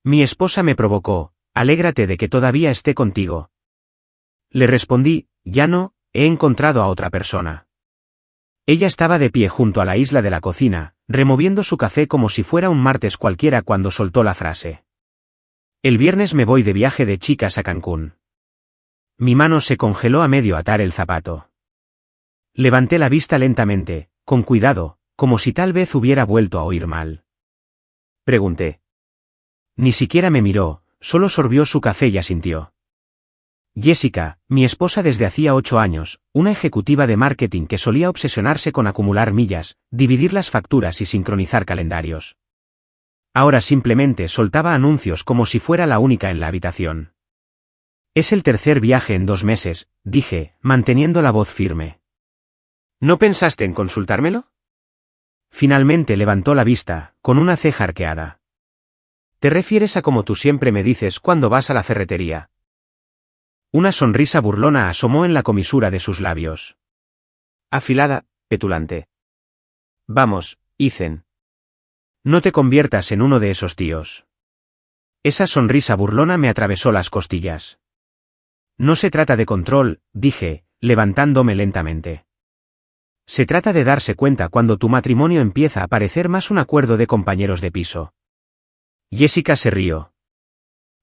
Mi esposa me provocó, alégrate de que todavía esté contigo. Le respondí, ya no, he encontrado a otra persona. Ella estaba de pie junto a la isla de la cocina, removiendo su café como si fuera un martes cualquiera cuando soltó la frase. El viernes me voy de viaje de chicas a Cancún. Mi mano se congeló a medio atar el zapato. Levanté la vista lentamente, con cuidado, como si tal vez hubiera vuelto a oír mal. Pregunté. Ni siquiera me miró, solo sorbió su café y asintió. Jessica, mi esposa desde hacía 8 años, una ejecutiva de marketing que solía obsesionarse con acumular millas, dividir las facturas y sincronizar calendarios. Ahora simplemente soltaba anuncios como si fuera la única en la habitación. Es el tercer viaje en 2 meses, dije, manteniendo la voz firme. ¿No pensaste en consultármelo? Finalmente levantó la vista, con una ceja arqueada. ¿Te refieres a como tú siempre me dices cuando vas a la ferretería? Una sonrisa burlona asomó en la comisura de sus labios. Afilada, petulante. Vamos, Ethan. No te conviertas en uno de esos tíos. Esa sonrisa burlona me atravesó las costillas. No se trata de control, dije, levantándome lentamente. Se trata de darse cuenta cuando tu matrimonio empieza a parecer más un acuerdo de compañeros de piso. Jessica se rió.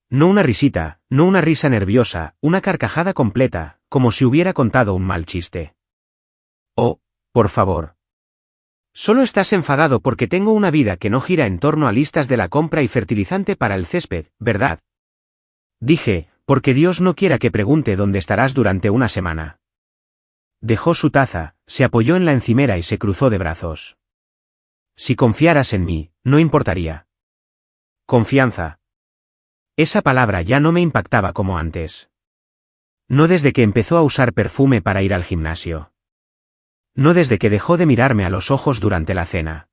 No una risita, no una risa nerviosa, una carcajada completa, como si hubiera contado un mal chiste. Oh, por favor. Solo estás enfadado porque tengo una vida que no gira en torno a listas de la compra y fertilizante para el césped, ¿verdad? Dije, porque Dios no quiera que pregunte dónde estarás durante una semana. Dejó su taza, se apoyó en la encimera y se cruzó de brazos. Si confiaras en mí, no importaría. Confianza. Esa palabra ya no me impactaba como antes. No desde que empezó a usar perfume para ir al gimnasio. No desde que dejó de mirarme a los ojos durante la cena.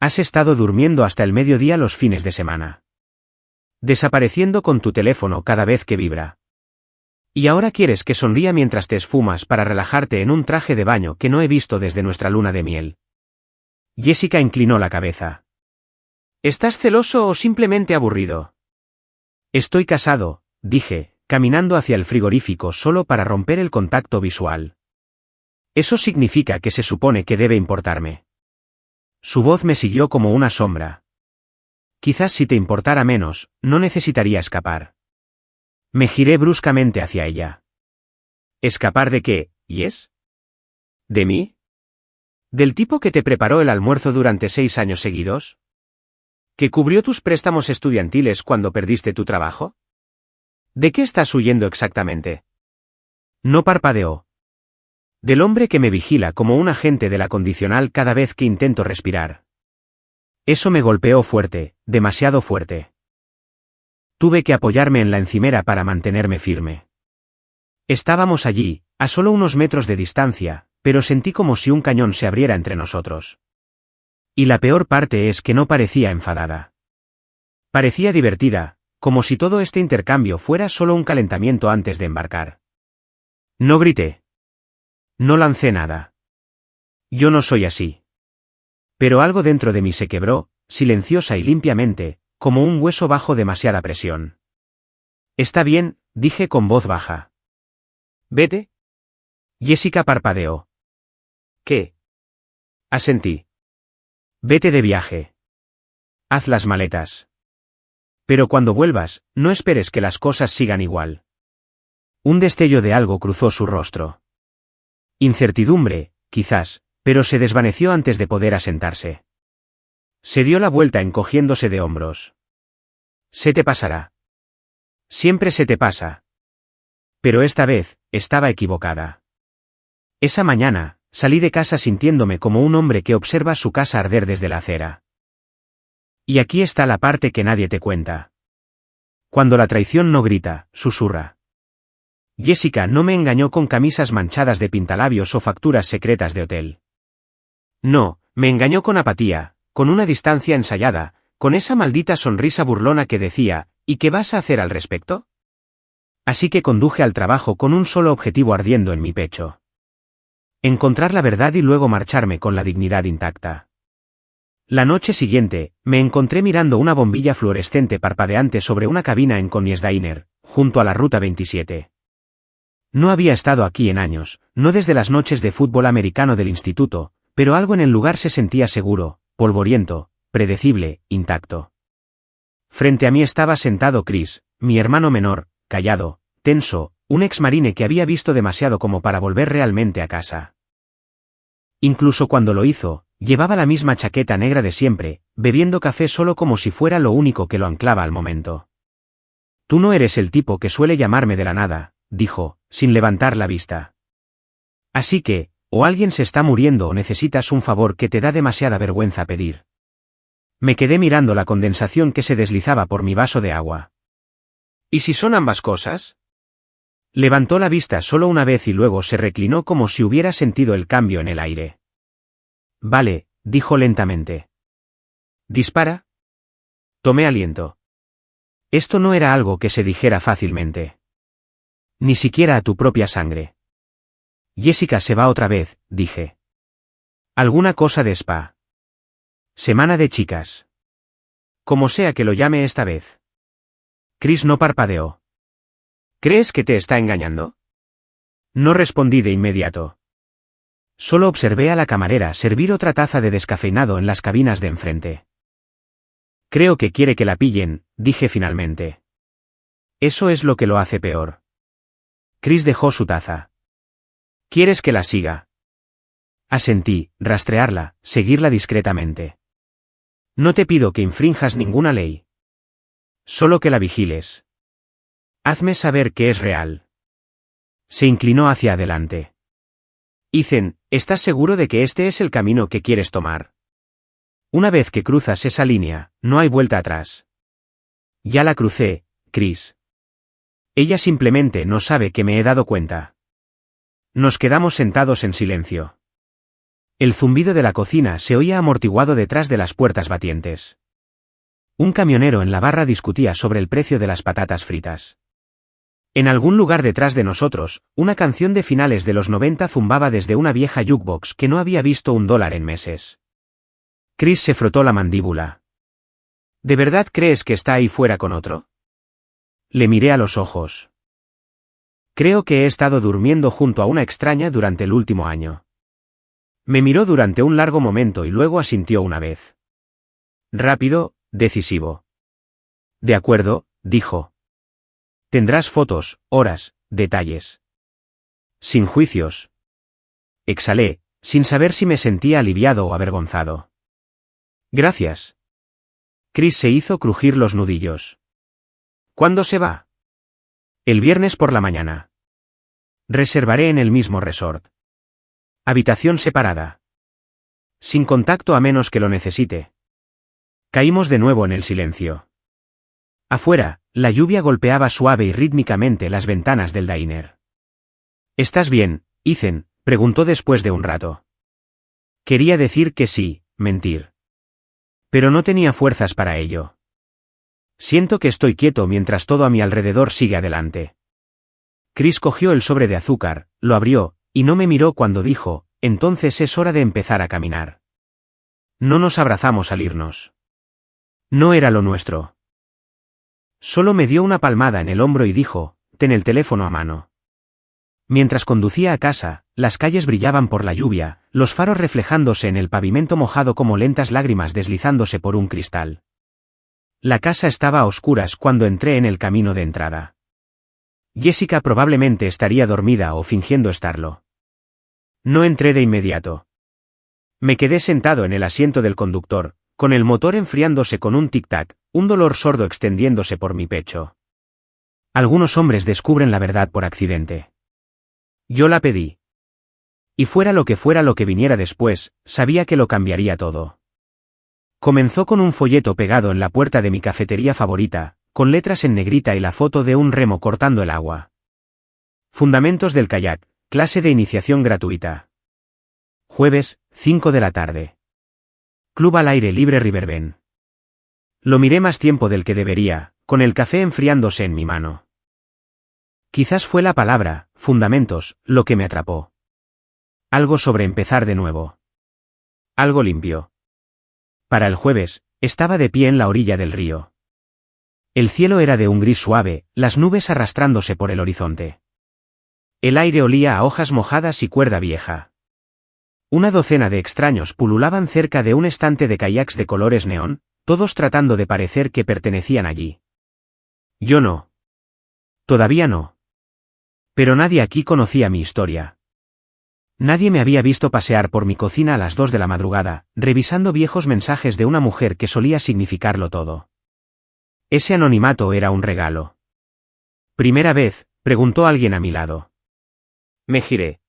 Has estado durmiendo hasta el mediodía los fines de semana. Desapareciendo con tu teléfono cada vez que vibra. Y ahora quieres que sonría mientras te esfumas para relajarte en un traje de baño que no he visto desde nuestra luna de miel. Jessica inclinó la cabeza. ¿Estás celoso o simplemente aburrido? Estoy casado, dije, caminando hacia el frigorífico solo para romper el contacto visual. Eso significa que se supone que debe importarme. Su voz me siguió como una sombra. Quizás si te importara menos, no necesitaría escapar. Me giré bruscamente hacia ella. ¿Escapar de qué, Yes? ¿De mí? ¿Del tipo que te preparó el almuerzo durante 6 años seguidos? ¿Que cubrió tus préstamos estudiantiles cuando perdiste tu trabajo? ¿De qué estás huyendo exactamente? No parpadeó. Del hombre que me vigila como un agente de la condicional cada vez que intento respirar. Eso me golpeó fuerte, demasiado fuerte. Tuve que apoyarme en la encimera para mantenerme firme. Estábamos allí, a solo unos metros de distancia, pero sentí como si un cañón se abriera entre nosotros. Y la peor parte es que no parecía enfadada. Parecía divertida, como si todo este intercambio fuera solo un calentamiento antes de embarcar. No grité. No lancé nada. Yo no soy así. Pero algo dentro de mí se quebró, silenciosa y limpiamente, como un hueso bajo demasiada presión. Está bien, dije con voz baja. ¿Vete? Jessica parpadeó. ¿Qué? Asentí. Vete de viaje. Haz las maletas. Pero cuando vuelvas, no esperes que las cosas sigan igual. Un destello de algo cruzó su rostro. Incertidumbre, quizás, pero se desvaneció antes de poder asentarse. Se dio la vuelta encogiéndose de hombros. Se te pasará. Siempre se te pasa. Pero esta vez, estaba equivocada. Esa mañana, salí de casa sintiéndome como un hombre que observa su casa arder desde la acera. Y aquí está la parte que nadie te cuenta. Cuando la traición no grita, susurra. Jessica no me engañó con camisas manchadas de pintalabios o facturas secretas de hotel. No, me engañó con apatía, con una distancia ensayada, con esa maldita sonrisa burlona que decía, ¿y qué vas a hacer al respecto? Así que conduje al trabajo con un solo objetivo ardiendo en mi pecho. Encontrar la verdad y luego marcharme con la dignidad intacta. La noche siguiente, me encontré mirando una bombilla fluorescente parpadeante sobre una cabina en Coney's Diner, junto a la Ruta 27. No había estado aquí en años, no desde las noches de fútbol americano del instituto, pero algo en el lugar se sentía seguro, polvoriento, predecible, intacto. Frente a mí estaba sentado Chris, mi hermano menor, callado, tenso, un exmarine que había visto demasiado como para volver realmente a casa. Incluso cuando lo hizo, llevaba la misma chaqueta negra de siempre, bebiendo café solo como si fuera lo único que lo anclaba al momento. Tú no eres el tipo que suele llamarme de la nada, dijo, sin levantar la vista. Así que, o alguien se está muriendo o necesitas un favor que te da demasiada vergüenza pedir. Me quedé mirando la condensación que se deslizaba por mi vaso de agua. ¿Y si son ambas cosas? Levantó la vista solo una vez y luego se reclinó como si hubiera sentido el cambio en el aire. Vale, dijo lentamente. ¿Dispara? Tomé aliento. Esto no era algo que se dijera fácilmente. Ni siquiera a tu propia sangre. Jessica se va otra vez, dije. Alguna cosa de spa. Semana de chicas. Como sea que lo llame esta vez. Chris no parpadeó. ¿Crees que te está engañando? No respondí de inmediato. Solo observé a la camarera servir otra taza de descafeinado en las cabinas de enfrente. Creo que quiere que la pillen, dije finalmente. Eso es lo que lo hace peor. Chris dejó su taza. ¿Quieres que la siga? Asentí, rastrearla, seguirla discretamente. No te pido que infrinjas ninguna ley. Solo que la vigiles. Hazme saber que es real. Se inclinó hacia adelante. Ethan, ¿estás seguro de que este es el camino que quieres tomar? Una vez que cruzas esa línea, no hay vuelta atrás. Ya la crucé, Chris. Ella simplemente no sabe que me he dado cuenta. Nos quedamos sentados en silencio. El zumbido de la cocina se oía amortiguado detrás de las puertas batientes. Un camionero en la barra discutía sobre el precio de las patatas fritas. En algún lugar detrás de nosotros, una canción de finales de los 90 zumbaba desde una vieja jukebox que no había visto $1 en meses. Chris se frotó la mandíbula. ¿De verdad crees que está ahí fuera con otro? Le miré a los ojos. Creo que he estado durmiendo junto a una extraña durante el último año. Me miró durante un largo momento y luego asintió una vez. Rápido, decisivo. De acuerdo, dijo. Tendrás fotos, horas, detalles. Sin juicios. Exhalé, sin saber si me sentía aliviado o avergonzado. Gracias. Chris se hizo crujir los nudillos. ¿Cuándo se va? El viernes por la mañana. Reservaré en el mismo resort. Habitación separada. Sin contacto a menos que lo necesite. Caímos de nuevo en el silencio. Afuera, la lluvia golpeaba suave y rítmicamente las ventanas del diner. ¿Estás bien, Ethan?, preguntó después de un rato. Quería decir que sí, mentir. Pero no tenía fuerzas para ello. Siento que estoy quieto mientras todo a mi alrededor sigue adelante. Chris cogió el sobre de azúcar, lo abrió, y no me miró cuando dijo, entonces es hora de empezar a caminar. No nos abrazamos al irnos. No era lo nuestro. Solo me dio una palmada en el hombro y dijo, ten el teléfono a mano. Mientras conducía a casa, las calles brillaban por la lluvia, los faros reflejándose en el pavimento mojado como lentas lágrimas deslizándose por un cristal. La casa estaba a oscuras cuando entré en el camino de entrada. Jessica probablemente estaría dormida o fingiendo estarlo. No entré de inmediato. Me quedé sentado en el asiento del conductor, con el motor enfriándose con un tic-tac, un dolor sordo extendiéndose por mi pecho. Algunos hombres descubren la verdad por accidente. Yo la pedí. Y fuera lo que viniera después, sabía que lo cambiaría todo. Comenzó con un folleto pegado en la puerta de mi cafetería favorita, con letras en negrita y la foto de un remo cortando el agua. Fundamentos del kayak, clase de iniciación gratuita. Jueves, 5 de la tarde. Club al aire libre Riverbend. Lo miré más tiempo del que debería, con el café enfriándose en mi mano. Quizás fue la palabra, fundamentos, lo que me atrapó. Algo sobre empezar de nuevo. Algo limpio. Para el jueves, estaba de pie en la orilla del río. El cielo era de un gris suave, las nubes arrastrándose por el horizonte. El aire olía a hojas mojadas y cuerda vieja. Una docena de extraños pululaban cerca de un estante de kayaks de colores neón, todos tratando de parecer que pertenecían allí. Yo no. Todavía no. Pero nadie aquí conocía mi historia. Nadie me había visto pasear por mi cocina a las 2 de la madrugada, revisando viejos mensajes de una mujer que solía significarlo todo. Ese anonimato era un regalo. ¿Primera vez?, preguntó alguien a mi lado. Me giré.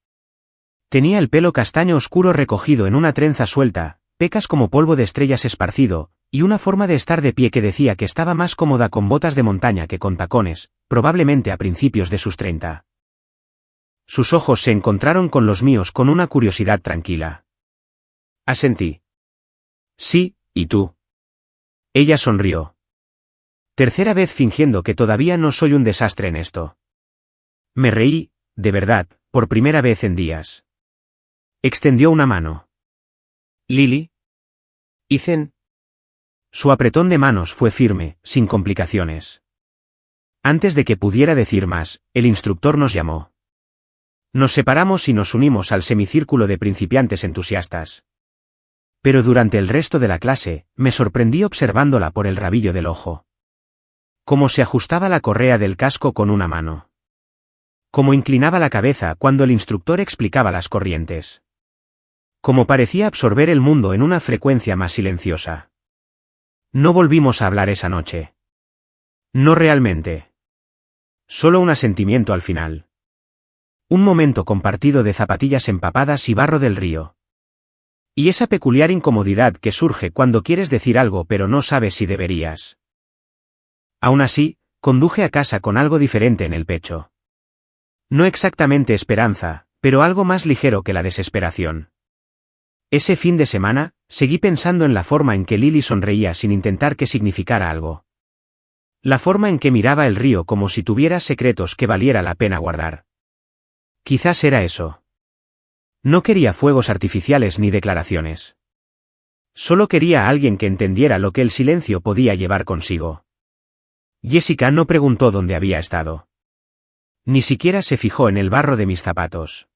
Tenía el pelo castaño oscuro recogido en una trenza suelta, pecas como polvo de estrellas esparcido, y una forma de estar de pie que decía que estaba más cómoda con botas de montaña que con tacones, probablemente a principios de sus 30. Sus ojos se encontraron con los míos con una curiosidad tranquila. Asentí. Sí, ¿y tú? Ella sonrió. Tercera vez fingiendo que todavía no soy un desastre en esto. Me reí, de verdad, por primera vez en días. Extendió una mano. ¿Lily? ¿Ethan? Su apretón de manos fue firme, sin complicaciones. Antes de que pudiera decir más, el instructor nos llamó. Nos separamos y nos unimos al semicírculo de principiantes entusiastas. Pero durante el resto de la clase, me sorprendí observándola por el rabillo del ojo. Cómo se ajustaba la correa del casco con una mano. Cómo inclinaba la cabeza cuando el instructor explicaba las corrientes. Cómo parecía absorber el mundo en una frecuencia más silenciosa. No volvimos a hablar esa noche. No realmente. Solo un asentimiento al final. Un momento compartido de zapatillas empapadas y barro del río. Y esa peculiar incomodidad que surge cuando quieres decir algo pero no sabes si deberías. Aún así, conduje a casa con algo diferente en el pecho. No exactamente esperanza, pero algo más ligero que la desesperación. Ese fin de semana, seguí pensando en la forma en que Lily sonreía sin intentar que significara algo. La forma en que miraba el río como si tuviera secretos que valiera la pena guardar. Quizás era eso. No quería fuegos artificiales ni declaraciones. Solo quería a alguien que entendiera lo que el silencio podía llevar consigo. Jessica no preguntó dónde había estado. Ni siquiera se fijó en el barro de mis zapatos.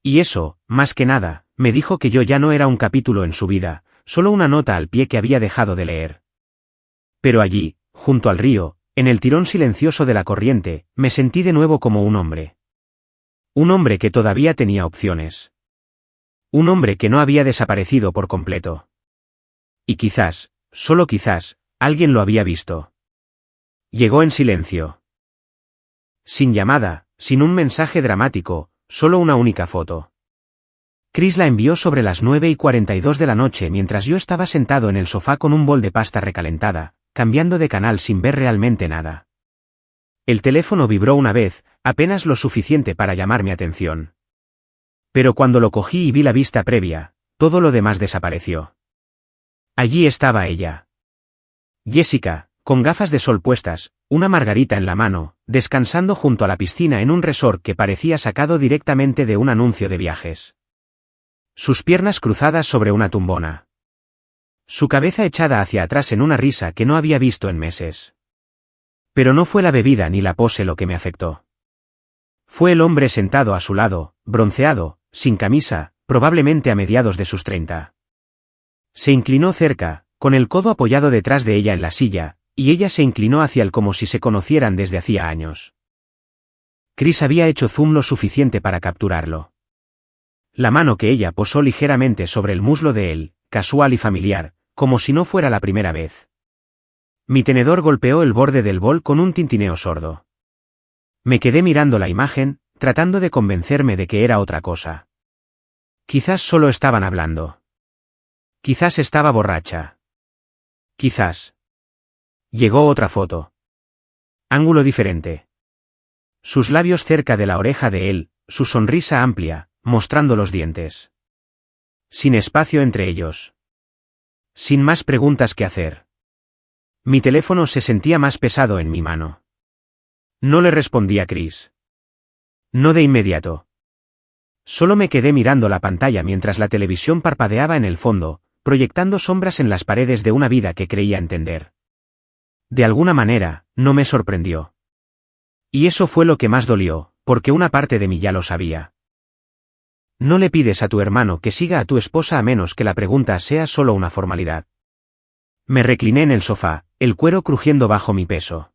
Y eso, más que nada, me dijo que yo ya no era un capítulo en su vida, solo una nota al pie que había dejado de leer. Pero allí, junto al río, en el tirón silencioso de la corriente, me sentí de nuevo como un hombre. Un hombre que todavía tenía opciones. Un hombre que no había desaparecido por completo. Y quizás, solo quizás, alguien lo había visto. Llegó en silencio. Sin llamada, sin un mensaje dramático, solo una única foto. Chris la envió sobre las 9:42 de la noche mientras yo estaba sentado en el sofá con un bol de pasta recalentada, cambiando de canal sin ver realmente nada. El teléfono vibró una vez, apenas lo suficiente para llamar mi atención. Pero cuando lo cogí y vi la vista previa, todo lo demás desapareció. Allí estaba ella. Jessica, con gafas de sol puestas, una margarita en la mano, descansando junto a la piscina en un resort que parecía sacado directamente de un anuncio de viajes. Sus piernas cruzadas sobre una tumbona. Su cabeza echada hacia atrás en una risa que no había visto en meses. Pero no fue la bebida ni la pose lo que me afectó. Fue el hombre sentado a su lado, bronceado, sin camisa, probablemente a mediados de sus 30. Se inclinó cerca, con el codo apoyado detrás de ella en la silla, y ella se inclinó hacia él como si se conocieran desde hacía años. Chris había hecho zoom lo suficiente para capturarlo. La mano que ella posó ligeramente sobre el muslo de él, casual y familiar, como si no fuera la primera vez. Mi tenedor golpeó el borde del bol con un tintineo sordo. Me quedé mirando la imagen, tratando de convencerme de que era otra cosa. Quizás solo estaban hablando. Quizás estaba borracha. Quizás. Llegó otra foto. Ángulo diferente. Sus labios cerca de la oreja de él, su sonrisa amplia, mostrando los dientes. Sin espacio entre ellos. Sin más preguntas que hacer. Mi teléfono se sentía más pesado en mi mano. No le respondí a Chris. No de inmediato. Solo me quedé mirando la pantalla mientras la televisión parpadeaba en el fondo, proyectando sombras en las paredes de una vida que creía entender. De alguna manera, no me sorprendió. Y eso fue lo que más dolió, porque una parte de mí ya lo sabía. No le pides a tu hermano que siga a tu esposa a menos que la pregunta sea solo una formalidad. Me recliné en el sofá, el cuero crujiendo bajo mi peso.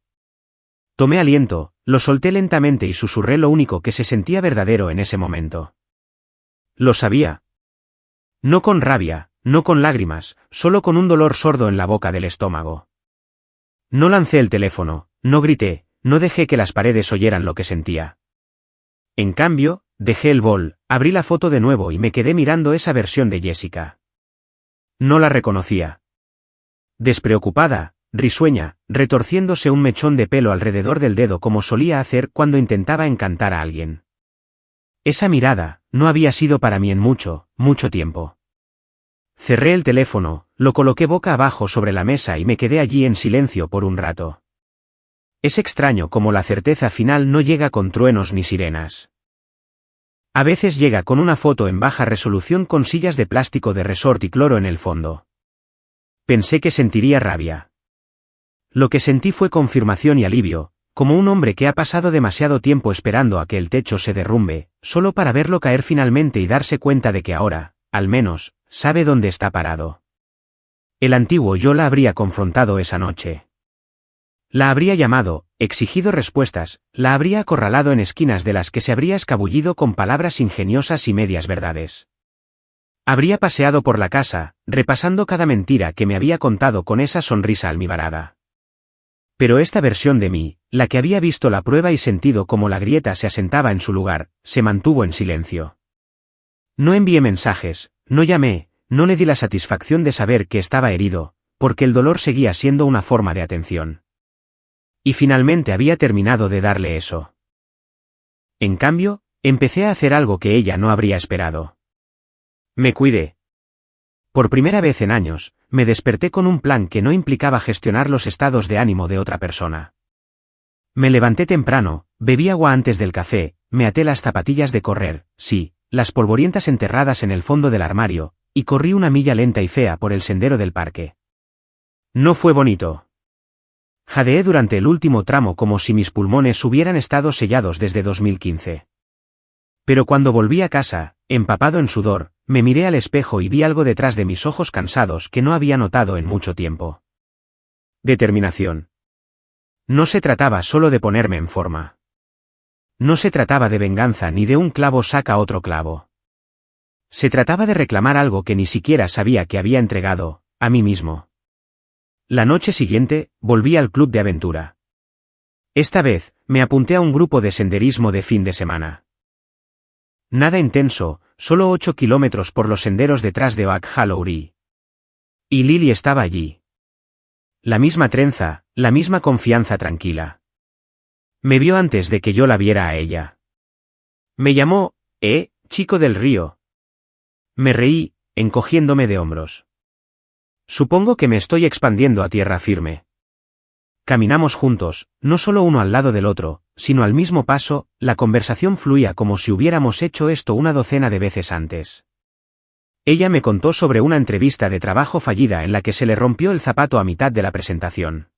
Tomé aliento, lo solté lentamente y susurré lo único que se sentía verdadero en ese momento. Lo sabía. No con rabia, no con lágrimas, solo con un dolor sordo en la boca del estómago. No lancé el teléfono, no grité, no dejé que las paredes oyeran lo que sentía. En cambio, dejé el bol, abrí la foto de nuevo y me quedé mirando esa versión de Jessica. No la reconocía. Despreocupada, risueña, retorciéndose un mechón de pelo alrededor del dedo como solía hacer cuando intentaba encantar a alguien. Esa mirada no había sido para mí en mucho, mucho tiempo. Cerré el teléfono, lo coloqué boca abajo sobre la mesa y me quedé allí en silencio por un rato. Es extraño cómo la certeza final no llega con truenos ni sirenas. A veces llega con una foto en baja resolución con sillas de plástico de resort y cloro en el fondo. Pensé que sentiría rabia. Lo que sentí fue confirmación y alivio, como un hombre que ha pasado demasiado tiempo esperando a que el techo se derrumbe, solo para verlo caer finalmente y darse cuenta de que ahora, al menos, sabe dónde está parado. El antiguo yo la habría confrontado esa noche. La habría llamado, exigido respuestas, la habría acorralado en esquinas de las que se habría escabullido con palabras ingeniosas y medias verdades. Habría paseado por la casa, repasando cada mentira que me había contado con esa sonrisa almibarada. Pero esta versión de mí, la que había visto la prueba y sentido cómo la grieta se asentaba en su lugar, se mantuvo en silencio. No envié mensajes, no llamé, no le di la satisfacción de saber que estaba herido, porque el dolor seguía siendo una forma de atención. Y finalmente había terminado de darle eso. En cambio, empecé a hacer algo que ella no habría esperado. Me cuidé. Por primera vez en años, me desperté con un plan que no implicaba gestionar los estados de ánimo de otra persona. Me levanté temprano, bebí agua antes del café, me até las zapatillas de correr, sí, las polvorientas enterradas en el fondo del armario, y corrí una milla lenta y fea por el sendero del parque. No fue bonito. Jadeé durante el último tramo como si mis pulmones hubieran estado sellados desde 2015. Pero cuando volví a casa, empapado en sudor, me miré al espejo y vi algo detrás de mis ojos cansados que no había notado en mucho tiempo. Determinación. No se trataba solo de ponerme en forma. No se trataba de venganza ni de un clavo saca otro clavo. Se trataba de reclamar algo que ni siquiera sabía que había entregado, a mí mismo. La noche siguiente, volví al club de aventura. Esta vez, me apunté a un grupo de senderismo de fin de semana. Nada intenso, solo 8 kilómetros por los senderos detrás de Oak Hallowry. Y Lily estaba allí. La misma trenza, la misma confianza tranquila. Me vio antes de que yo la viera a ella. Me llamó, chico del río. Me reí, encogiéndome de hombros. Supongo que me estoy expandiendo a tierra firme. Caminamos juntos, no solo uno al lado del otro, sino al mismo paso, la conversación fluía como si hubiéramos hecho esto una docena de veces antes. Ella me contó sobre una entrevista de trabajo fallida en la que se le rompió el zapato a mitad de la presentación.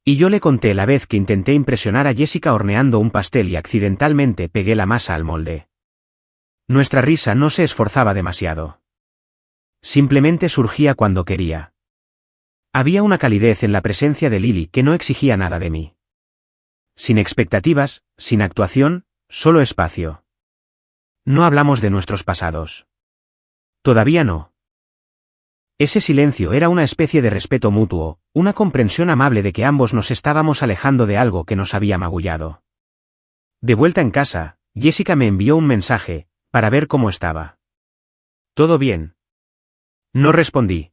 Y yo le conté la vez que intenté impresionar a Jessica horneando un pastel y accidentalmente pegué la masa al molde. Nuestra risa no se esforzaba demasiado. Simplemente surgía cuando quería. Había una calidez en la presencia de Lily que no exigía nada de mí. Sin expectativas, sin actuación, solo espacio. No hablamos de nuestros pasados. Todavía no. Ese silencio era una especie de respeto mutuo, una comprensión amable de que ambos nos estábamos alejando de algo que nos había magullado. De vuelta en casa, Jessica me envió un mensaje, para ver cómo estaba. ¿Todo bien? No respondí.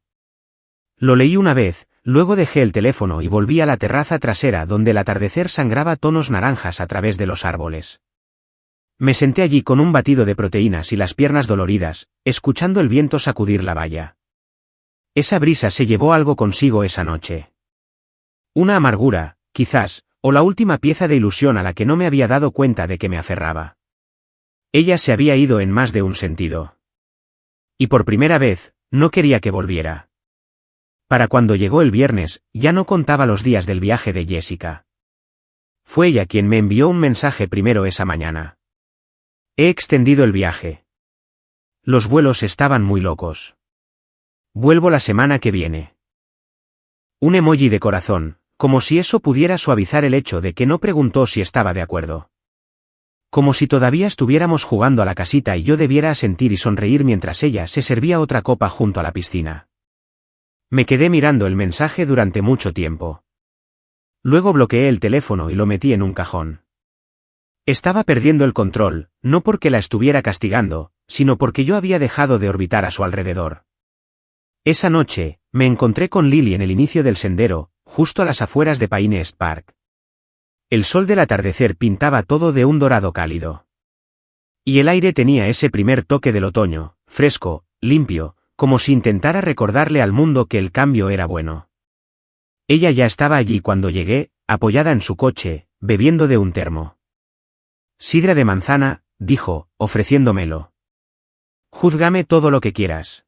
Lo leí una vez, luego dejé el teléfono y volví a la terraza trasera donde el atardecer sangraba tonos naranjas a través de los árboles. Me senté allí con un batido de proteínas y las piernas doloridas, escuchando el viento sacudir la valla. Esa brisa se llevó algo consigo esa noche. Una amargura, quizás, o la última pieza de ilusión a la que no me había dado cuenta de que me aferraba. Ella se había ido en más de un sentido. Y por primera vez, No quería que volviera. Para cuando llegó el viernes, ya no contaba los días del viaje de Jessica. Fue ella quien me envió un mensaje primero esa mañana. He extendido el viaje. Los vuelos estaban muy locos. Vuelvo la semana que viene. Un emoji de corazón, como si eso pudiera suavizar el hecho de que no preguntó si estaba de acuerdo. Como si todavía estuviéramos jugando a la casita y yo debiera asentir y sonreír mientras ella se servía otra copa junto a la piscina. Me quedé mirando el mensaje durante mucho tiempo. Luego bloqueé el teléfono y lo metí en un cajón. Estaba perdiendo el control, no porque la estuviera castigando, sino porque yo había dejado de orbitar a su alrededor. Esa noche, me encontré con Lily en el inicio del sendero, justo a las afueras de Pines Park. El sol del atardecer pintaba todo de un dorado cálido. Y el aire tenía ese primer toque del otoño, fresco, limpio, como si intentara recordarle al mundo que el cambio era bueno. Ella ya estaba allí cuando llegué, apoyada en su coche, bebiendo de un termo. Sidra de manzana, dijo, ofreciéndomelo. Júzgame todo lo que quieras.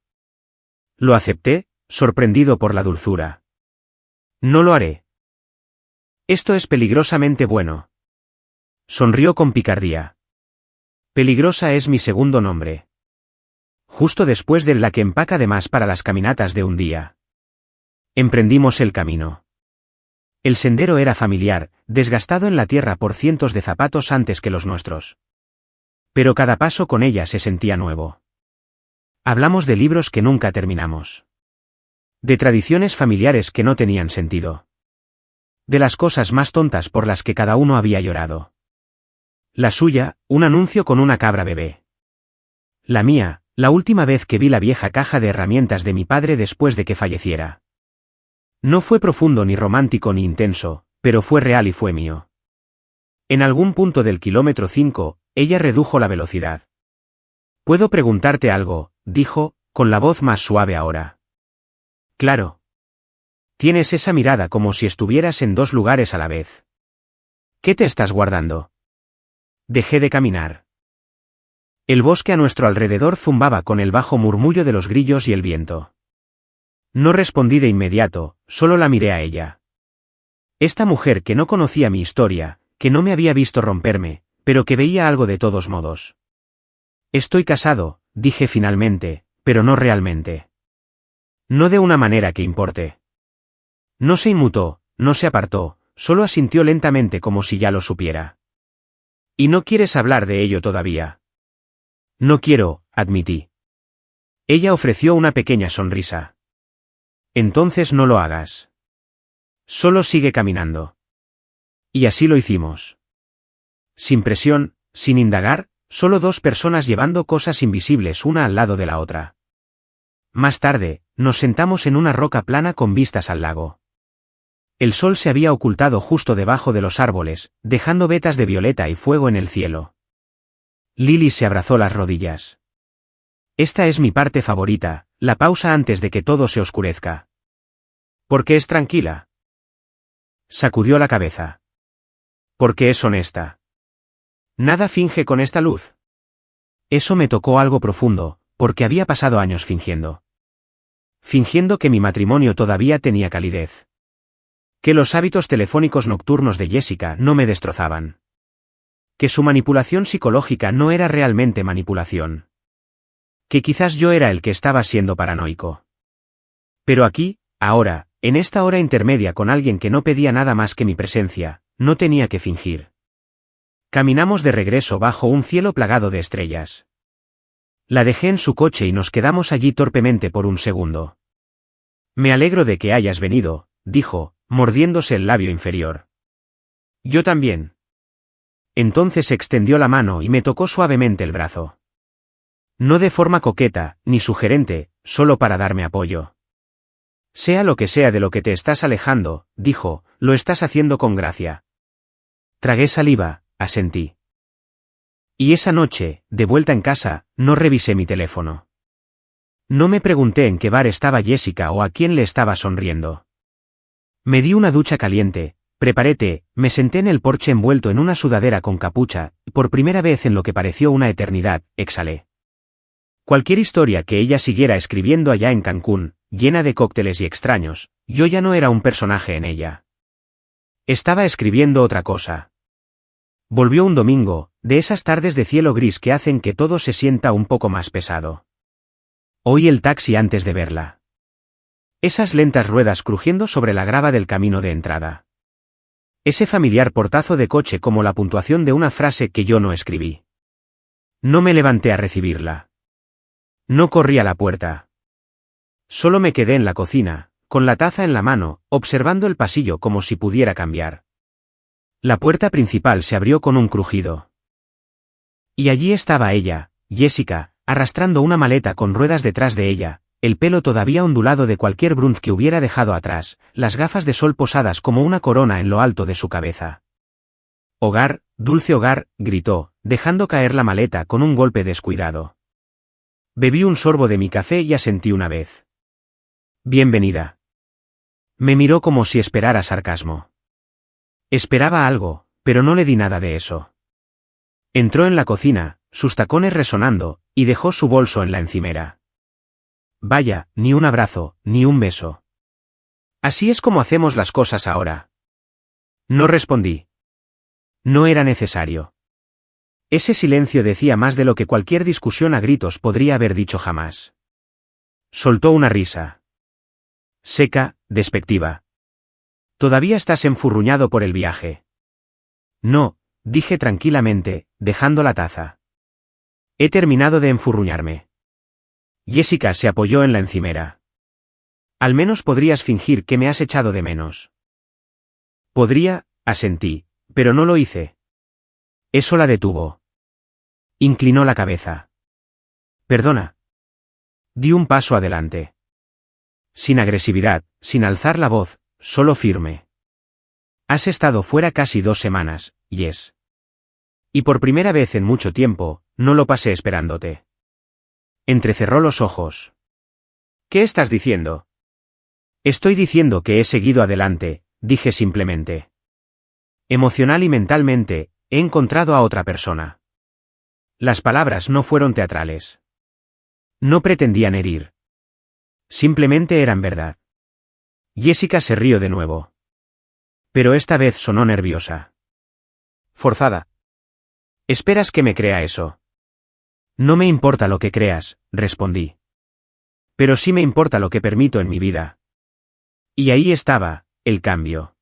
Lo acepté, sorprendido por la dulzura. No lo haré. Esto es peligrosamente bueno. Sonrió con picardía. Peligrosa es mi segundo nombre. Justo después de la que empaca de más para las caminatas de un día. Emprendimos el camino. El sendero era familiar, desgastado en la tierra por cientos de zapatos antes que los nuestros. Pero cada paso con ella se sentía nuevo. Hablamos de libros que nunca terminamos. De tradiciones familiares que no tenían sentido. De las cosas más tontas por las que cada uno había llorado. La suya, un anuncio con una cabra bebé. La mía, la última vez que vi la vieja caja de herramientas de mi padre después de que falleciera. No fue profundo ni romántico ni intenso, pero fue real y fue mío. En algún punto del kilómetro 5, ella redujo la velocidad. «¿Puedo preguntarte algo?», dijo, con la voz más suave ahora. «Claro. Tienes esa mirada como si estuvieras en dos lugares a la vez. ¿Qué te estás guardando?» Dejé de caminar. El bosque a nuestro alrededor zumbaba con el bajo murmullo de los grillos y el viento. No respondí de inmediato, solo la miré a ella. Esta mujer que no conocía mi historia, que no me había visto romperme, pero que veía algo de todos modos. «Estoy casado», dije finalmente, pero no realmente. No de una manera que importe. No se inmutó, no se apartó, solo asintió lentamente como si ya lo supiera. «¿Y no quieres hablar de ello todavía?» «No quiero», admití. Ella ofreció una pequeña sonrisa. «Entonces no lo hagas. Solo sigue caminando». Y así lo hicimos. Sin presión, sin indagar, solo dos personas llevando cosas invisibles una al lado de la otra. Más tarde, nos sentamos en una roca plana con vistas al lago. El sol se había ocultado justo debajo de los árboles, dejando vetas de violeta y fuego en el cielo. Lily se abrazó las rodillas. «Esta es mi parte favorita, la pausa antes de que todo se oscurezca». «¿Por qué es tranquila?» Sacudió la cabeza. «Porque es honesta. Nada finge con esta luz». Eso me tocó algo profundo, porque había pasado años fingiendo. Fingiendo que mi matrimonio todavía tenía calidez. Que los hábitos telefónicos nocturnos de Jessica no me destrozaban. Que su manipulación psicológica no era realmente manipulación. Que quizás yo era el que estaba siendo paranoico. Pero aquí, ahora, en esta hora intermedia con alguien que no pedía nada más que mi presencia, no tenía que fingir. Caminamos de regreso bajo un cielo plagado de estrellas. La dejé en su coche y nos quedamos allí torpemente por un segundo. «Me alegro de que hayas venido», dijo, mordiéndose el labio inferior. «Yo también». Entonces extendió la mano y me tocó suavemente el brazo. No de forma coqueta, ni sugerente, solo para darme apoyo. «Sea lo que sea de lo que te estás alejando», dijo, «lo estás haciendo con gracia». Tragué saliva, asentí. Y esa noche, de vuelta en casa, no revisé mi teléfono. No me pregunté en qué bar estaba Jessica o a quién le estaba sonriendo. Me di una ducha caliente, preparé té, me senté en el porche envuelto en una sudadera con capucha, y por primera vez en lo que pareció una eternidad, exhalé. Cualquier historia que ella siguiera escribiendo allá en Cancún, llena de cócteles y extraños, yo ya no era un personaje en ella. Estaba escribiendo otra cosa. Volvió un domingo, de esas tardes de cielo gris que hacen que todo se sienta un poco más pesado. Oí el taxi antes de verla. Esas lentas ruedas crujiendo sobre la grava del camino de entrada. Ese familiar portazo de coche como la puntuación de una frase que yo no escribí. No me levanté a recibirla. No corrí a la puerta. Solo me quedé en la cocina, con la taza en la mano, observando el pasillo como si pudiera cambiar. La puerta principal se abrió con un crujido. Y allí estaba ella, Jessica, arrastrando una maleta con ruedas detrás de ella, el pelo todavía ondulado de cualquier brunt que hubiera dejado atrás, las gafas de sol posadas como una corona en lo alto de su cabeza. «Hogar, dulce hogar», gritó, dejando caer la maleta con un golpe descuidado. Bebí un sorbo de mi café y asentí una vez. «Bienvenida». Me miró como si esperara sarcasmo. Esperaba algo, pero no le di nada de eso. Entró en la cocina, sus tacones resonando, y dejó su bolso en la encimera. Vaya, ni un abrazo, ni un beso. Así es como hacemos las cosas ahora. No respondí. No era necesario. Ese silencio decía más de lo que cualquier discusión a gritos podría haber dicho jamás. Soltó una risa. Seca, despectiva. ¿Todavía estás enfurruñado por el viaje? No, dije tranquilamente, dejando la taza. He terminado de enfurruñarme. Jessica se apoyó en la encimera. Al menos podrías fingir que me has echado de menos. Podría, asentí, pero no lo hice. Eso la detuvo. Inclinó la cabeza. Perdona. Di un paso adelante. Sin agresividad, sin alzar la voz, solo firme. Has estado fuera casi 2 semanas, Jess. Y por primera vez en mucho tiempo, no lo pasé esperándote. Entrecerró los ojos. ¿Qué estás diciendo? Estoy diciendo que he seguido adelante, dije simplemente. Emocional y mentalmente, he encontrado a otra persona. Las palabras no fueron teatrales. No pretendían herir. Simplemente eran verdad. Jessica se rió de nuevo. Pero esta vez sonó nerviosa. Forzada. ¿Esperas que me crea eso? No me importa lo que creas, respondí. Pero sí me importa lo que permito en mi vida. Y ahí estaba, el cambio.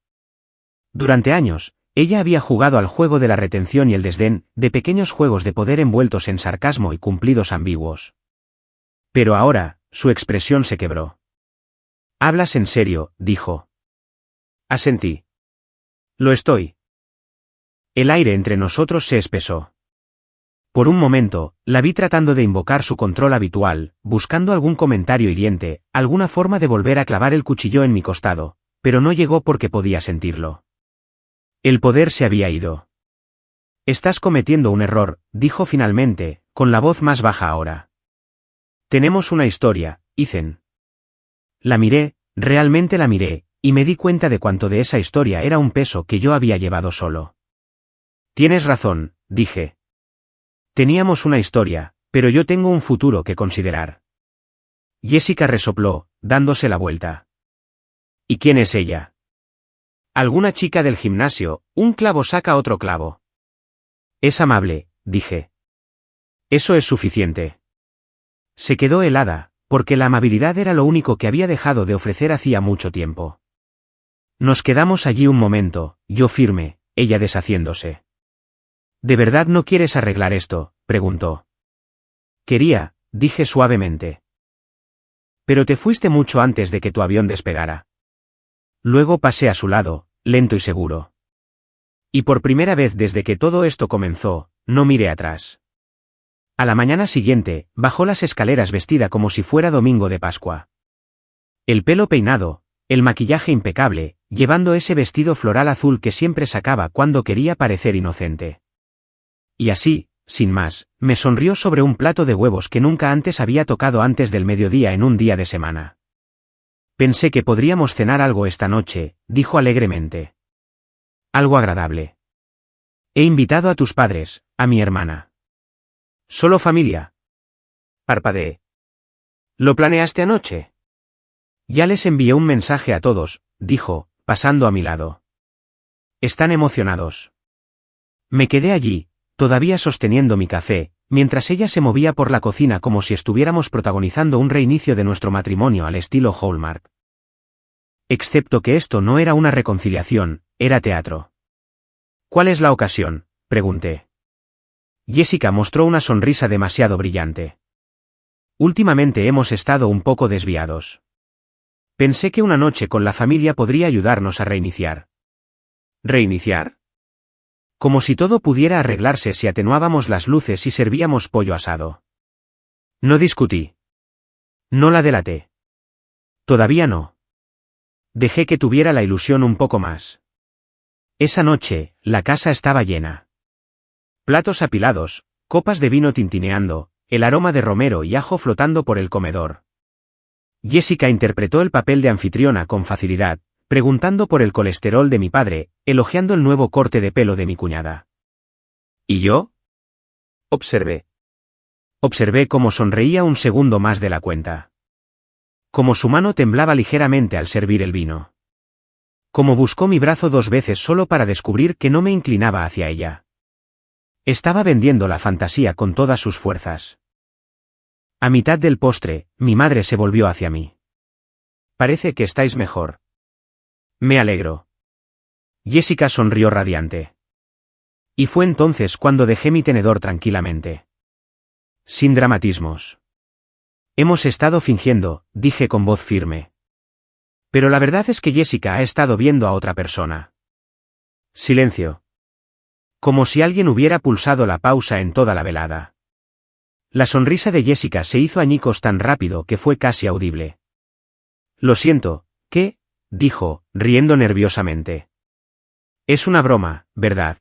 Durante años, ella había jugado al juego de la retención y el desdén, de pequeños juegos de poder envueltos en sarcasmo y cumplidos ambiguos. Pero ahora, su expresión se quebró. «¿Hablas en serio?», dijo. Asentí. «Lo estoy». El aire entre nosotros se espesó. Por un momento, la vi tratando de invocar su control habitual, buscando algún comentario hiriente, alguna forma de volver a clavar el cuchillo en mi costado, pero no llegó porque podía sentirlo. El poder se había ido. «Estás cometiendo un error», dijo finalmente, con la voz más baja ahora. «Tenemos una historia, Ethan». La miré, realmente la miré, y me di cuenta de cuánto de esa historia era un peso que yo había llevado solo. «Tienes razón», dije. «Teníamos una historia, pero yo tengo un futuro que considerar». Jessica resopló, dándose la vuelta. «¿Y quién es ella?» «Alguna chica del gimnasio, un clavo saca otro clavo». «Es amable», dije. «Eso es suficiente». Se quedó helada, porque la amabilidad era lo único que había dejado de ofrecer hacía mucho tiempo. Nos quedamos allí un momento, yo firme, ella deshaciéndose. «¿De verdad no quieres arreglar esto?», preguntó. «Quería», dije suavemente. «Pero te fuiste mucho antes de que tu avión despegara». Luego pasé a su lado, lento y seguro. Y por primera vez desde que todo esto comenzó, no miré atrás. A la mañana siguiente, bajó las escaleras vestida como si fuera domingo de Pascua. El pelo peinado, el maquillaje impecable, llevando ese vestido floral azul que siempre sacaba cuando quería parecer inocente. Y así, sin más, me sonrió sobre un plato de huevos que nunca antes había tocado antes del mediodía en un día de semana. «Pensé que podríamos cenar algo esta noche», dijo alegremente. «Algo agradable. He invitado a tus padres, a mi hermana». «¿Solo familia?». Parpadeé. ¿Lo planeaste anoche? Ya les envié un mensaje a todos, dijo, pasando a mi lado. Están emocionados. Me quedé allí, todavía sosteniendo mi café, mientras ella se movía por la cocina como si estuviéramos protagonizando un reinicio de nuestro matrimonio al estilo Hallmark. Excepto que esto no era una reconciliación, era teatro. ¿Cuál es la ocasión?, pregunté. Jessica mostró una sonrisa demasiado brillante. Últimamente hemos estado un poco desviados. Pensé que una noche con la familia podría ayudarnos a reiniciar. ¿Reiniciar? Como si todo pudiera arreglarse si atenuábamos las luces y servíamos pollo asado. No discutí. No la delaté. Todavía no. Dejé que tuviera la ilusión un poco más. Esa noche, la casa estaba llena. Platos apilados, copas de vino tintineando, el aroma de romero y ajo flotando por el comedor. Jessica interpretó el papel de anfitriona con facilidad, preguntando por el colesterol de mi padre, elogiando el nuevo corte de pelo de mi cuñada. ¿Y yo? Observé. Observé cómo sonreía un segundo más de la cuenta. Cómo su mano temblaba ligeramente al servir el vino. Cómo buscó mi brazo 2 veces solo para descubrir que no me inclinaba hacia ella. Estaba vendiendo la fantasía con todas sus fuerzas. A mitad del postre, mi madre se volvió hacia mí. Parece que estáis mejor. Me alegro. Jessica sonrió radiante. Y fue entonces cuando dejé mi tenedor tranquilamente. Sin dramatismos. Hemos estado fingiendo, dije con voz firme. Pero la verdad es que Jessica ha estado viendo a otra persona. Silencio. Como si alguien hubiera pulsado la pausa en toda la velada. La sonrisa de Jessica se hizo añicos tan rápido que fue casi audible. Lo siento, ¿qué? Dijo, riendo nerviosamente. Es una broma, ¿verdad?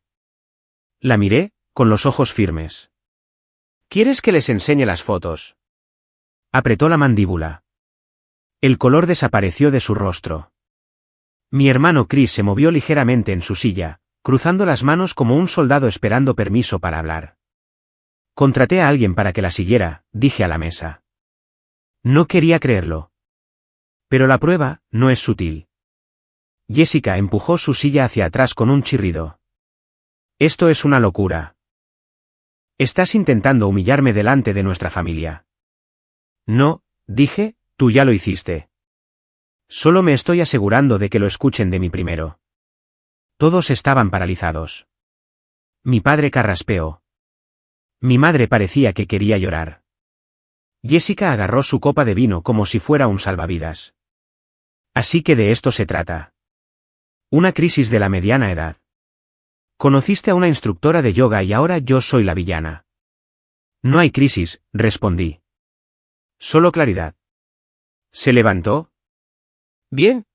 La miré, con los ojos firmes. ¿Quieres que les enseñe las fotos? Apretó la mandíbula. El color desapareció de su rostro. Mi hermano Chris se movió ligeramente en su silla, cruzando las manos como un soldado esperando permiso para hablar. Contraté a alguien para que la siguiera, dije a la mesa. No quería creerlo. Pero la prueba no es sutil. Jessica empujó su silla hacia atrás con un chirrido. Esto es una locura. Estás intentando humillarme delante de nuestra familia. No, dije, tú ya lo hiciste. Solo me estoy asegurando de que lo escuchen de mí primero. Todos estaban paralizados. Mi padre carraspeó. Mi madre parecía que quería llorar. Jessica agarró su copa de vino como si fuera un salvavidas. Así que de esto se trata. Una crisis de la mediana edad. Conociste a una instructora de yoga y ahora yo soy la villana. No hay crisis, respondí. Solo claridad. ¿Se levantó? Bien.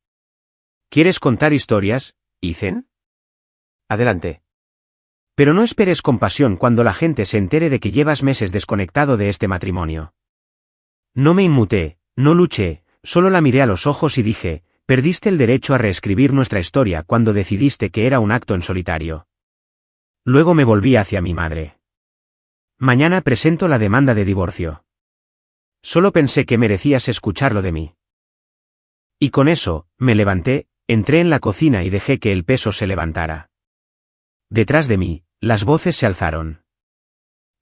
¿Quieres contar historias, Ethan? Adelante. Pero no esperes compasión cuando la gente se entere de que llevas meses desconectado de este matrimonio. No me inmuté, no luché, solo la miré a los ojos y dije, perdiste el derecho a reescribir nuestra historia cuando decidiste que era un acto en solitario. Luego me volví hacia mi madre. Mañana presento la demanda de divorcio. Solo pensé que merecías escucharlo de mí. Y con eso, me levanté, entré en la cocina y dejé que el peso se levantara. Detrás de mí, las voces se alzaron.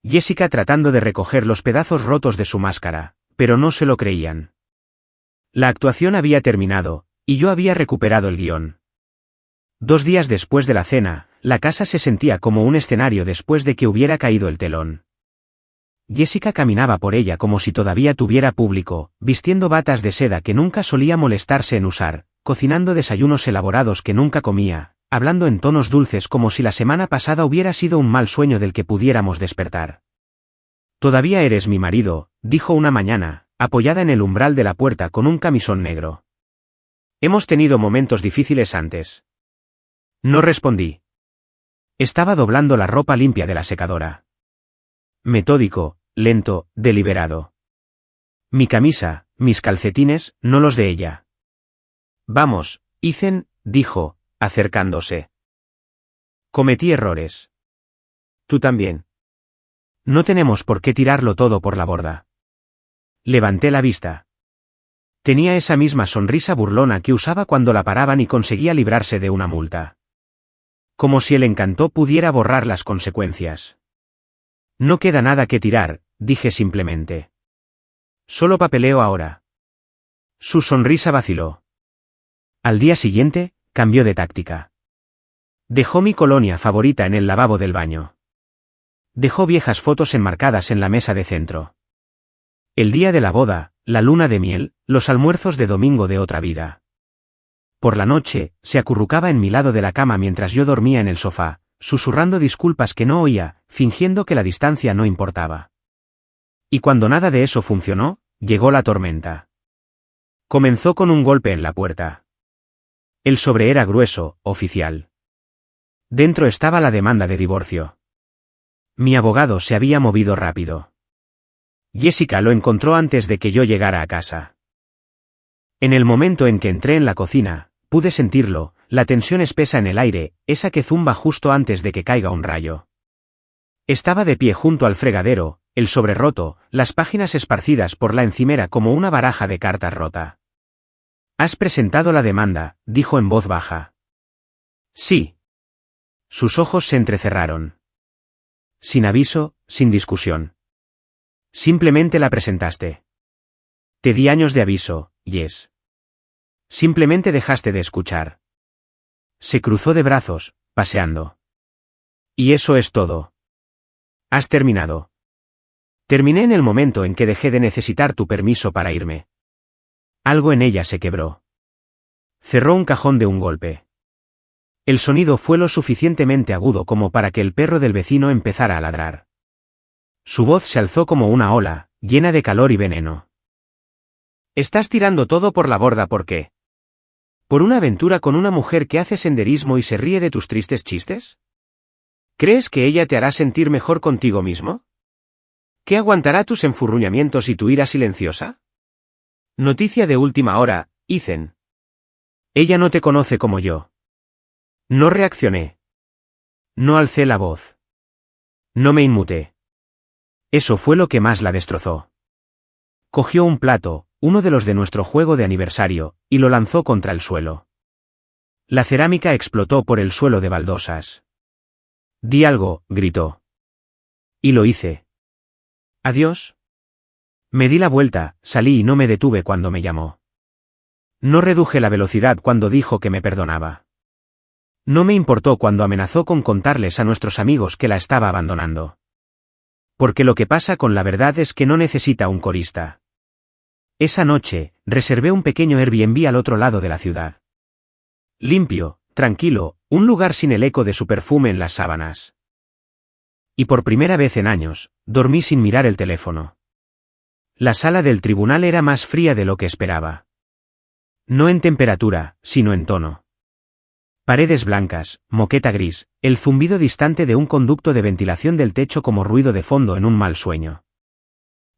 Jessica tratando de recoger los pedazos rotos de su máscara, pero no se lo creían. La actuación había terminado, y yo había recuperado el guión. 2 días después de la cena, la casa se sentía como un escenario después de que hubiera caído el telón. Jessica caminaba por ella como si todavía tuviera público, vistiendo batas de seda que nunca solía molestarse en usar, cocinando desayunos elaborados que nunca comía, hablando en tonos dulces como si la semana pasada hubiera sido un mal sueño del que pudiéramos despertar. Todavía eres mi marido, dijo una mañana, apoyada en el umbral de la puerta con un camisón negro. Hemos tenido momentos difíciles antes. No respondí. Estaba doblando la ropa limpia de la secadora. Metódico, lento, deliberado. Mi camisa, mis calcetines, no los de ella. Vamos, Ethan, dijo, acercándose. Cometí errores. Tú también. No tenemos por qué tirarlo todo por la borda. Levanté la vista. Tenía esa misma sonrisa burlona que usaba cuando la paraban y conseguía librarse de una multa. Como si el encanto pudiera borrar las consecuencias. No queda nada que tirar, dije simplemente. Solo papeleo ahora. Su sonrisa vaciló. Al día siguiente, cambió de táctica. Dejó mi colonia favorita en el lavabo del baño. Dejó viejas fotos enmarcadas en la mesa de centro. El día de la boda, la luna de miel, los almuerzos de domingo de otra vida. Por la noche, se acurrucaba en mi lado de la cama mientras yo dormía en el sofá, susurrando disculpas que no oía, fingiendo que la distancia no importaba. Y cuando nada de eso funcionó, llegó la tormenta. Comenzó con un golpe en la puerta. El sobre era grueso, oficial. Dentro estaba la demanda de divorcio. Mi abogado se había movido rápido. Jessica lo encontró antes de que yo llegara a casa. En el momento en que entré en la cocina, pude sentirlo, la tensión espesa en el aire, esa que zumba justo antes de que caiga un rayo. Estaba de pie junto al fregadero, el sobre roto, las páginas esparcidas por la encimera como una baraja de cartas rota. «Has presentado la demanda», dijo en voz baja. «Sí». Sus ojos se entrecerraron. Sin aviso, sin discusión. Simplemente la presentaste. Te di años de aviso, Jess. Simplemente dejaste de escuchar. Se cruzó de brazos, paseando. Y eso es todo. Has terminado. Terminé en el momento en que dejé de necesitar tu permiso para irme. Algo en ella se quebró. Cerró un cajón de un golpe. El sonido fue lo suficientemente agudo como para que el perro del vecino empezara a ladrar. Su voz se alzó como una ola, llena de calor y veneno. ¿Estás tirando todo por la borda por qué? ¿Por una aventura con una mujer que hace senderismo y se ríe de tus tristes chistes? ¿Crees que ella te hará sentir mejor contigo mismo? ¿Qué aguantará tus enfurruñamientos y tu ira silenciosa? Noticia de última hora, Ethan. Ella no te conoce como yo. No reaccioné. No alcé la voz. No me inmuté. Eso fue lo que más la destrozó. Cogió un plato, uno de los de nuestro juego de aniversario, y lo lanzó contra el suelo. La cerámica explotó por el suelo de baldosas. «Di algo», gritó. Y lo hice. «Adiós». Me di la vuelta, salí y no me detuve cuando me llamó. No reduje la velocidad cuando dijo que me perdonaba. No me importó cuando amenazó con contarles a nuestros amigos que la estaba abandonando. Porque lo que pasa con la verdad es que no necesita un corista. Esa noche, reservé un pequeño Airbnb al otro lado de la ciudad. Limpio, tranquilo, un lugar sin el eco de su perfume en las sábanas. Y por primera vez en años, dormí sin mirar el teléfono. La sala del tribunal era más fría de lo que esperaba. No en temperatura, sino en tono. Paredes blancas, moqueta gris, el zumbido distante de un conducto de ventilación del techo como ruido de fondo en un mal sueño.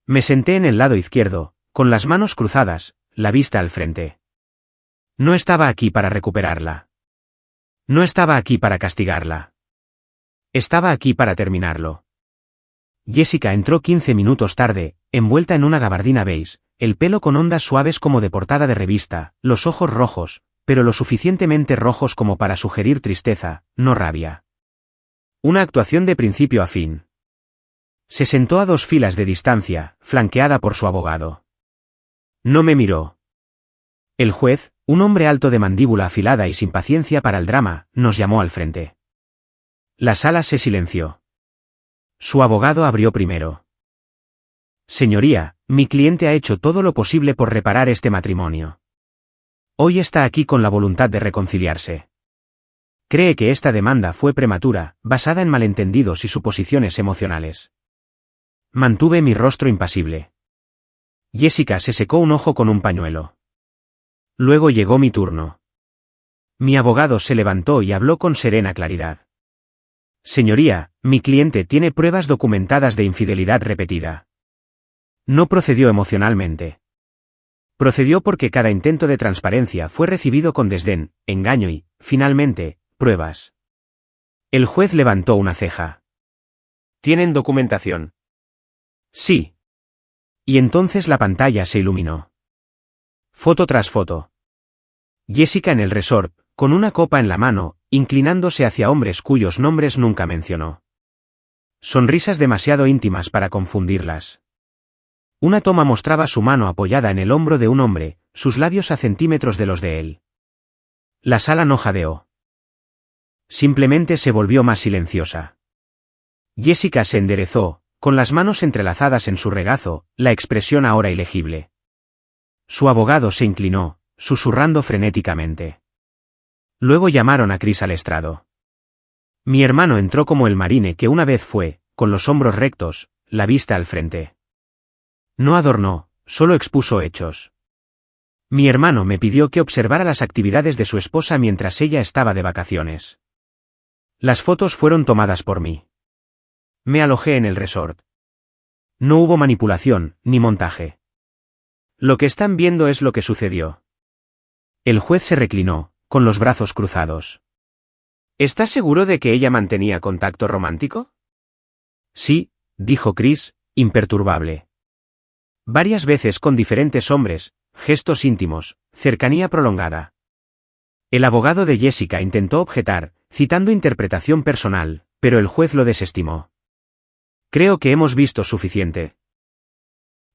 Me senté en el lado izquierdo, con las manos cruzadas, la vista al frente. No estaba aquí para recuperarla. No estaba aquí para castigarla. Estaba aquí para terminarlo. Jessica entró 15 minutos tarde, envuelta en una gabardina beige, el pelo con ondas suaves como de portada de revista, los ojos rojos, pero lo suficientemente rojos como para sugerir tristeza, no rabia. Una actuación de principio a fin. Se sentó a 2 filas de distancia, flanqueada por su abogado. No me miró. El juez, un hombre alto de mandíbula afilada y sin paciencia para el drama, nos llamó al frente. La sala se silenció. Su abogado abrió primero. Señoría, mi cliente ha hecho todo lo posible por reparar este matrimonio. Hoy está aquí con la voluntad de reconciliarse. Cree que esta demanda fue prematura, basada en malentendidos y suposiciones emocionales. Mantuve mi rostro impasible. Jessica se secó un ojo con un pañuelo. Luego llegó mi turno. Mi abogado se levantó y habló con serena claridad. Señoría, mi cliente tiene pruebas documentadas de infidelidad repetida. No procedió emocionalmente. Procedió porque cada intento de transparencia fue recibido con desdén, engaño y, finalmente, pruebas. El juez levantó una ceja. ¿Tienen documentación? Sí. Y entonces la pantalla se iluminó. Foto tras foto. Jessica en el resort, con una copa en la mano, inclinándose hacia hombres cuyos nombres nunca mencionó. Sonrisas demasiado íntimas para confundirlas. Una toma mostraba su mano apoyada en el hombro de un hombre, sus labios a centímetros de los de él. La sala no jadeó. Simplemente se volvió más silenciosa. Jessica se enderezó, con las manos entrelazadas en su regazo, la expresión ahora ilegible. Su abogado se inclinó, susurrando frenéticamente. Luego llamaron a Chris al estrado. Mi hermano entró como el marine que una vez fue, con los hombros rectos, la vista al frente. No adornó, solo expuso hechos. Mi hermano me pidió que observara las actividades de su esposa mientras ella estaba de vacaciones. Las fotos fueron tomadas por mí. Me alojé en el resort. No hubo manipulación, ni montaje. Lo que están viendo es lo que sucedió. El juez se reclinó, con los brazos cruzados. ¿Estás seguro de que ella mantenía contacto romántico? Sí, dijo Chris, imperturbable. Varias veces con diferentes hombres, gestos íntimos, cercanía prolongada. El abogado de Jessica intentó objetar, citando interpretación personal, pero el juez lo desestimó. Creo que hemos visto suficiente.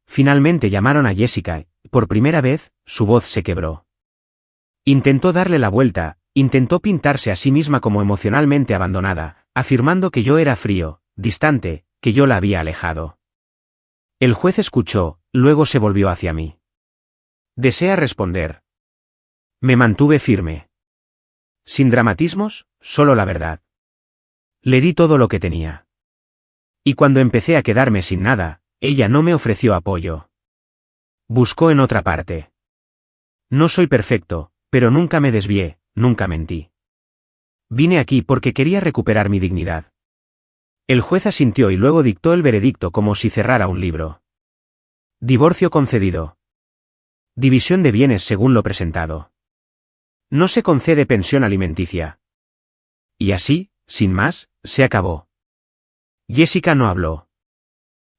Finalmente llamaron a Jessica, y, por primera vez, su voz se quebró. Intentó darle la vuelta, intentó pintarse a sí misma como emocionalmente abandonada, afirmando que yo era frío, distante, que yo la había alejado. El juez escuchó, luego se volvió hacia mí. ¿Desea responder? Me mantuve firme. Sin dramatismos, solo la verdad. Le di todo lo que tenía. Y cuando empecé a quedarme sin nada, ella no me ofreció apoyo. Buscó en otra parte. No soy perfecto, pero nunca me desvié, nunca mentí. Vine aquí porque quería recuperar mi dignidad. El juez asintió y luego dictó el veredicto como si cerrara un libro. Divorcio concedido. División de bienes según lo presentado. No se concede pensión alimenticia. Y así, sin más, se acabó. Jessica no habló.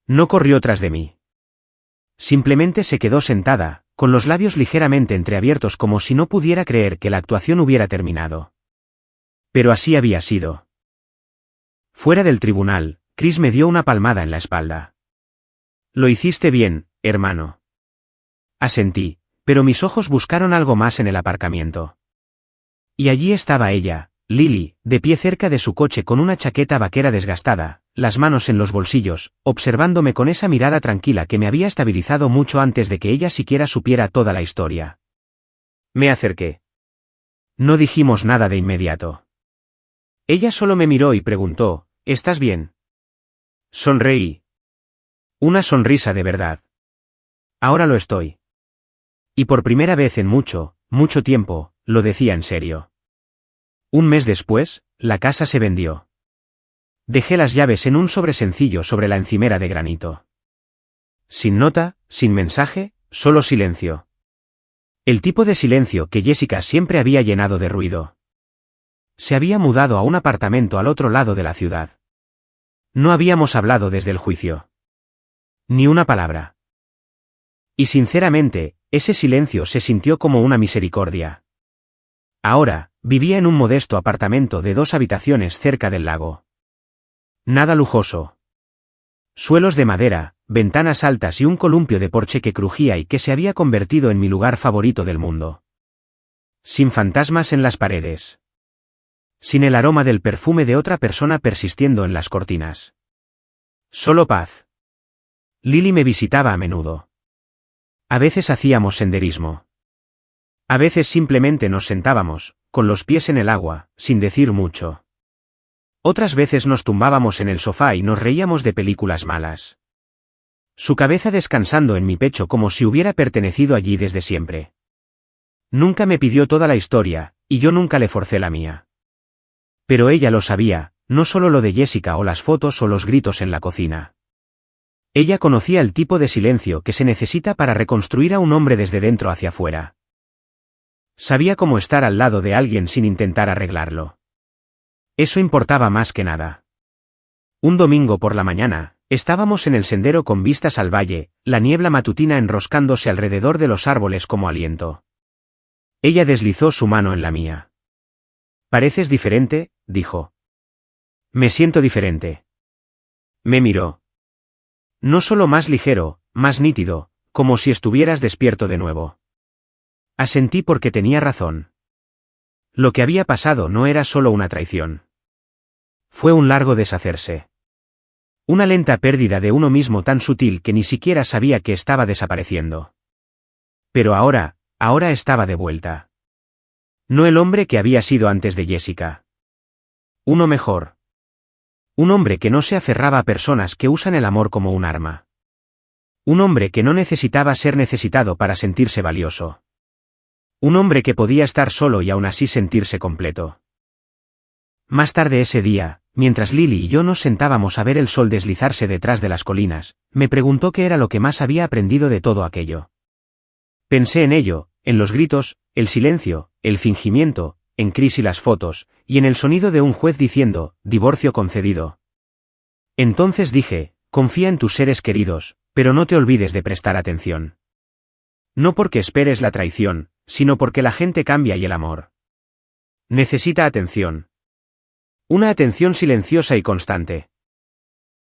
No corrió tras de mí. Simplemente se quedó sentada, con los labios ligeramente entreabiertos como si no pudiera creer que la actuación hubiera terminado. Pero así había sido. Fuera del tribunal, Chris me dio una palmada en la espalda. Lo hiciste bien, hermano. Asentí, pero mis ojos buscaron algo más en el aparcamiento. Y allí estaba ella, Lily, de pie cerca de su coche con una chaqueta vaquera desgastada, las manos en los bolsillos, observándome con esa mirada tranquila que me había estabilizado mucho antes de que ella siquiera supiera toda la historia. Me acerqué. No dijimos nada de inmediato. Ella solo me miró y preguntó, ¿estás bien? Sonreí. Una sonrisa de verdad. Ahora lo estoy. Y por primera vez en mucho, mucho tiempo, lo decía en serio. Un mes después, la casa se vendió. Dejé las llaves en un sobre sencillo sobre la encimera de granito. Sin nota, sin mensaje, solo silencio. El tipo de silencio que Jessica siempre había llenado de ruido. Se había mudado a un apartamento al otro lado de la ciudad. No habíamos hablado desde el juicio. Ni una palabra. Y sinceramente, ese silencio se sintió como una misericordia. Ahora, vivía en un modesto apartamento de 2 habitaciones cerca del lago. Nada lujoso. Suelos de madera, ventanas altas y un columpio de porche que crujía y que se había convertido en mi lugar favorito del mundo. Sin fantasmas en las paredes. Sin el aroma del perfume de otra persona persistiendo en las cortinas. Solo paz. Lily me visitaba a menudo. A veces hacíamos senderismo. A veces simplemente nos sentábamos, con los pies en el agua, sin decir mucho. Otras veces nos tumbábamos en el sofá y nos reíamos de películas malas. Su cabeza descansando en mi pecho como si hubiera pertenecido allí desde siempre. Nunca me pidió toda la historia, y yo nunca le forcé la mía. Pero ella lo sabía, no solo lo de Jessica o las fotos o los gritos en la cocina. Ella conocía el tipo de silencio que se necesita para reconstruir a un hombre desde dentro hacia afuera. Sabía cómo estar al lado de alguien sin intentar arreglarlo. Eso importaba más que nada. Un domingo por la mañana, Estábamos en el sendero con vistas al valle, la niebla matutina enroscándose alrededor de los árboles como aliento. Ella deslizó su mano en la mía. «Pareces diferente», dijo. «Me siento diferente». Me miró. «No solo más ligero, más nítido, como si estuvieras despierto de nuevo». Asentí porque tenía razón. Lo que había pasado no era solo una traición. Fue un largo deshacerse. Una lenta pérdida de uno mismo tan sutil que ni siquiera sabía que estaba desapareciendo. Pero ahora estaba de vuelta. No el hombre que había sido antes de Jessica. Uno mejor. Un hombre que no se aferraba a personas que usan el amor como un arma. Un hombre que no necesitaba ser necesitado para sentirse valioso. Un hombre que podía estar solo y aún así sentirse completo. Más tarde ese día, mientras Lily y yo nos sentábamos a ver el sol deslizarse detrás de las colinas, me preguntó qué era lo que más había aprendido de todo aquello. Pensé en ello, en los gritos, el silencio, el fingimiento, en Chris y las fotos, y en el sonido de un juez diciendo, divorcio concedido. Entonces dije, confía en tus seres queridos, pero no te olvides de prestar atención. No porque esperes la traición, sino porque la gente cambia y el amor necesita atención. Una atención silenciosa y constante.